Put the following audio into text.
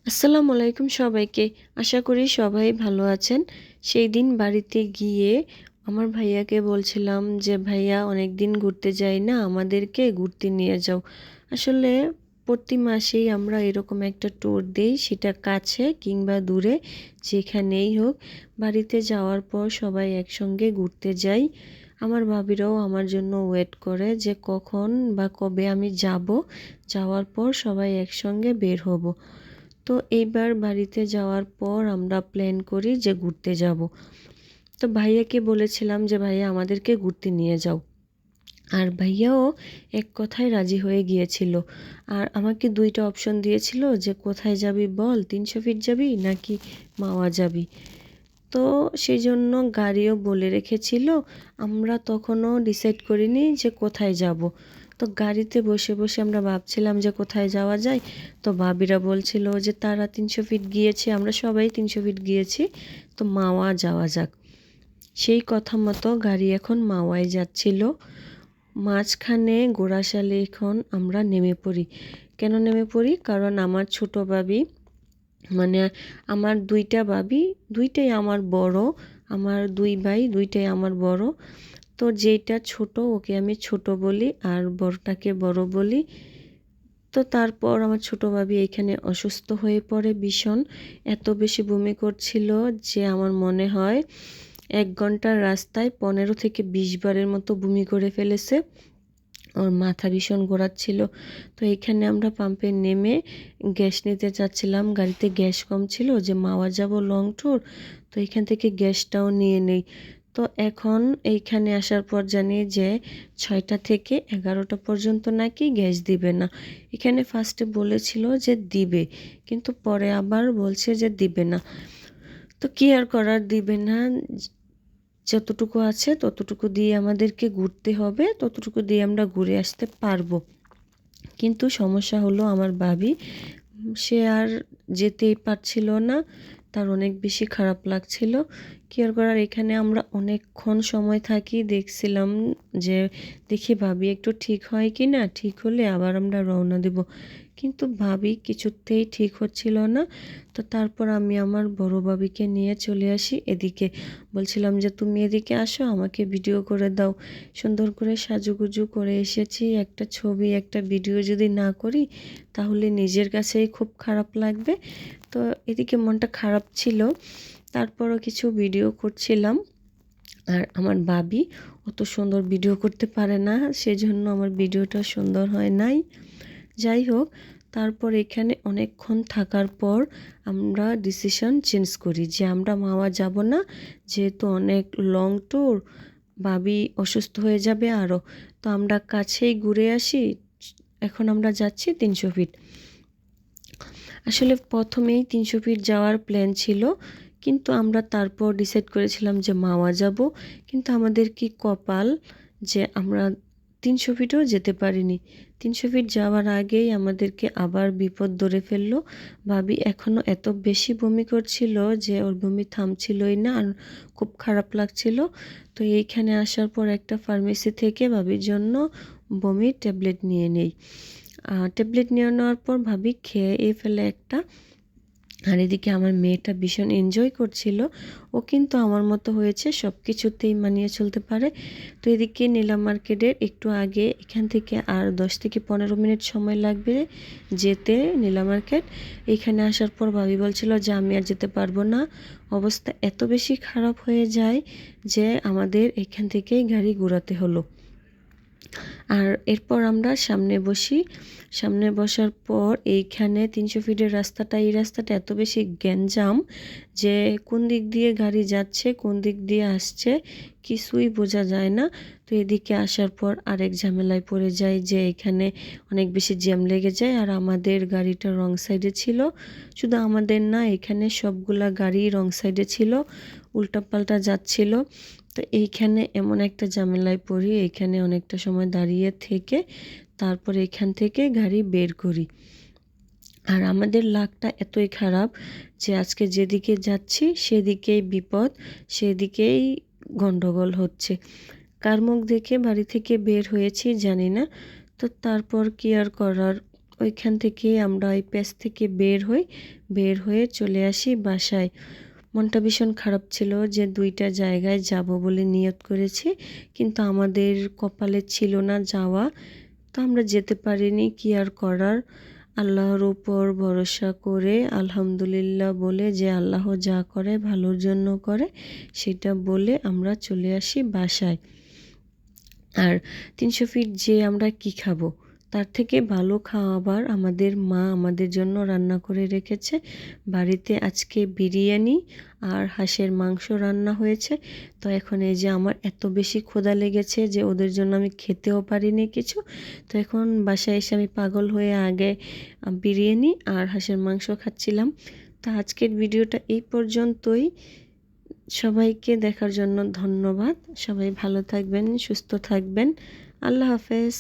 আসসালামু আলাইকুম সবাইকে। আশা করি সবাই ভালো আছেন। সেই দিন বাড়িতে গিয়ে আমার ভাইয়াকে বলছিলাম যে, "ভাইয়া অনেকদিন ঘুরতে যাই না, আমাদেরকে ঘুরতে নিয়ে যাও।" আসলে প্রতি মাসেই আমরা এরকম একটা ট্যুর দেই, সেটা কাছে কিংবা দূরে যেখানেই হোক। বাড়িতে যাওয়ার পর সবাই একসঙ্গে ঘুরতে যাই। আমার ভাবিরাও আমার জন্য ওয়েট করে যে কখন বা কবে আমি যাব। যাওয়ার পর সবাই একসঙ্গে বের হব। তো এইবার বাড়িতে যাওয়ার পর আমরা প্ল্যান করি যে ঘুরতে যাব। তো ভাইয়াকে বলেছিলাম যে, "ভাইয়া আমাদেরকে ঘুরতে নিয়ে যাও।" আর ভাইয়াও এক কথায় রাজি হয়ে গিয়েছিল। আর আমাকে ২ টা অপশন দিয়েছিল যে, "কোথায় যাবি বল? ৩০০ ফিট যাবি নাকি মাওয়া যাবি?" তো সেজন্য গাড়িও বলে রেখেছিল। আমরা তখনও ডিসাইড করিনি যে কোথায় যাব। তো গাড়িতে বসে, বসে আমরা ভাবছিলাম যে কোথায় যাওয়া যায়। তো ভাবিরা বলছিল যে তারা ৩০০ ফিট গিয়েছে, আমরা সবাই ৩০০ ফিট গিয়েছি। তো মাওয়া যাওয়া যাক। সেই কথা মতো গাড়ি এখন মাওয়ায় যাচ্ছিল। মাঝখানে ঘোড়াশালে এখন আমরা নেমে পড়ি। কেন নেমে পড়ি? কারণ আমার ছোট ভাবি মানে আমার ২ টা ভাবি, ২ টাই আমার বড়। আমার ২ ভাই, ২ টাই আমার বড়। তো যেইটা ছোট ওকে আমি ছোট বলি আর বড়টাকে বড় বলি। তো তারপর আমার ছোট ভাবি এখানে অসুস্থ হয়ে পড়ে ভীষণ। এত বেশি বমি করছিল যে আমার মনে হয় ১ ঘন্টার রাস্তায় ১৫ থেকে ২০ বারের মতো বমি করে ফেলেছে। ওর মাথা ভীষণ ঘোরাচ্ছিল। তো এখানে আমরা পাম্পে নেমে গ্যাস নিতে চাচ্ছিলাম। গাড়িতে গ্যাস কম ছিল যে মাওয়া যাব লং ট্যুর। তো এখান থেকে গ্যাসটাও নিয়ে নেই। তো এখন এইখানে আসার পর জানি যে ৬টা থেকে ১১টা পর্যন্ত নাকি গ্যাস দিবে না। এখানে ফার্স্টে বলেছিল যে দিবে। কিন্তু পরে আবার বলছে যে দিবে না। তো কি আর করার, দিবে না। যতটুকু আছে ততটুকু দিয়ে আমাদেরকে ঘুরতে হবে, ততটুকু দিয়ে আমরা ঘুরে আসতে পারবো। কিন্তু সমস্যা হলো আমার ভাবি, সে আর যেতেই পারছিল না। তার অনেক বেশি খারাপ লাগছিল। কি আর করার, এখানে আমরা অনেকক্ষণ সময় থাকি। দেখছিলাম যে দেখি ভাবি একটু ঠিক হয় কি না, ঠিক হলে আবার আমরা রওনা দেব। কিন্তু ভাবি কিছুতেই ঠিক হচ্ছিল না। তো তারপর আমি আমার বড় ভাবিকে নিয়ে চলে আসি এদিকে। বলছিলাম যে, "তুমি এদিকে আসো, আমাকে ভিডিও করে দাও।" সুন্দর করে সাজুগুজু করে এসেছি। একটা ছবি, একটা ভিডিও যদি না করি তাহলে নিজের কাছেই খুব খারাপ লাগবে। তো এদিকে মনটা খারাপ ছিল। তারপরও কিছু ভিডিও করছিলাম। আর আমার ভাবি অত সুন্দর ভিডিও করতে পারে না। সেজন্য আমার ভিডিওটা সুন্দর হয় নাই। যাই হোক, তারপর এখানে অনেকক্ষণ থাকার পর আমরা ডিসিশন চেঞ্জ করি যে আমরা মাওয়া যাব না। যেহেতু অনেক লং ট্যুর, ভাবি অসুস্থ হয়ে যাবে আরও। তো আমরা কাছেই ঘুরে আসি। এখন আমরা যাচ্ছি ৩০০ ফিট। আসলে ১ম এই ৩০০ ফিট যাওয়ার প্ল্যান ছিল। কিন্তু আমরা তারপর ডিসাইড করেছিলাম যে মাওয়া যাব। কিন্তু আমাদের কি কপাল যে আমরা ৩০০ ফিটও যেতে পারিনি। ৩০০ ফিট যাওয়ার আগেই আমাদেরকে আবার বিপদ ধরে ফেলল। ভাবি এখনও এত বেশি বমি করছিল যে ওর বমি থামছিলই না, আর খুব খারাপ লাগছিল। তো এইখানে আসার পর একটা ফার্মেসি থেকে ভাবির জন্য বমির ট্যাবলেট নিয়ে নেই। ট্যাবলেট নিয়ে নেওয়ার পর ভাবি খেয়ে ফেলে একটা। আর এদিকে আমার মেয়েটা ভীষণ এনজয় করছিল। ও কিন্তু আমার মতো হয়েছে, সব কিছুতেই মানিয়ে চলতে পারে। তো এদিকে নীলা মার্কেটের একটু আগে, এখান থেকে আর ১০ থেকে ১৫ মিনিট সময় লাগবে যেতে নীলা মার্কেট। এইখানে আসার পর ভাবি বলছিল যে আমি আর যেতে পারবো না। অবস্থা এত বেশি খারাপ হয়ে যায় যে আমাদের এখান থেকেই গাড়ি ঘোরাতে হলো। আর এরপর আমরা সামনে বসি। সামনে বসার পর এইখানে ৩০০ ফিটের রাস্তাটা, এই রাস্তাটা এত বেশি গ্যাঞ্জাম যে কোন দিক দিয়ে গাড়ি যাচ্ছে, কোন দিক দিয়ে আসছে কিছুই বোঝা যায় না। তো এদিকে আসার পর আরেক ঝামেলায় পড়ে যায় যে এখানে অনেক বেশি জ্যাম লেগে যায়। আর আমাদের গাড়িটা রং সাইডে ছিল। শুধু আমাদের না, এখানে সবগুলা গাড়ি রং সাইডে ছিল, উল্টাপাল্টা যাচ্ছিল। তো এইখানে এমন একটা ঝামেলায় পড়ি, এইখানে অনেকটা সময় দাঁড়িয়ে থেকে তারপর এখান থেকে গাড়ি বের করি। আর আমাদের লাকটা এতই খারাপ যে আজকে যেদিকে যাচ্ছি সেদিকেই বিপদ, সেদিকেই গন্ডগোল হচ্ছে। কার মুখ দেখে বাড়ি থেকে বের হয়েছি জানি না। তো তারপর কি আর করার, ওইখান থেকে আমরা ওই পেজ থেকে বের হয়ে চলে আসি বাসায়। মনটা ভীষণ খারাপ ছিল যে 2টা জায়গায় যাব বলে নিয়ত করেছি, কিন্তু আমাদের কপালে ছিল না যাওয়া। তো আমরা যেতে পারিনি, কি আর করার। আল্লাহর উপর ভরসা করে আলহামদুলিল্লাহ বলে যে আল্লাহ যা করে ভালোর জন্য করে, সেটা বলে আমরা চলে আসি বাসায়। আর 300 ফিট যেয়ে আমরা কি খাবো? তার থেকে ভালো খাবার আমাদের মা আমাদের জন্য রান্না করে রেখেছে। বাড়িতে আজকে বিরিয়ানি আর হাঁসের মাংস রান্না হয়েছে। তো এখন এই যে আমার এত বেশি ক্ষুধা লেগেছে যে ওদের জন্য আমি খেতেও পারিনি কিছু। তো এখন বাসায় এসে আমি পাগল হয়ে আগে বিরিয়ানি আর হাঁসের মাংস খাচ্ছিলাম। তো আজকের ভিডিওটা এই পর্যন্তই। সবাইকে দেখার জন্য ধন্যবাদ। সবাই ভালো থাকবেন, সুস্থ থাকবেন। আল্লাহ হাফেজ।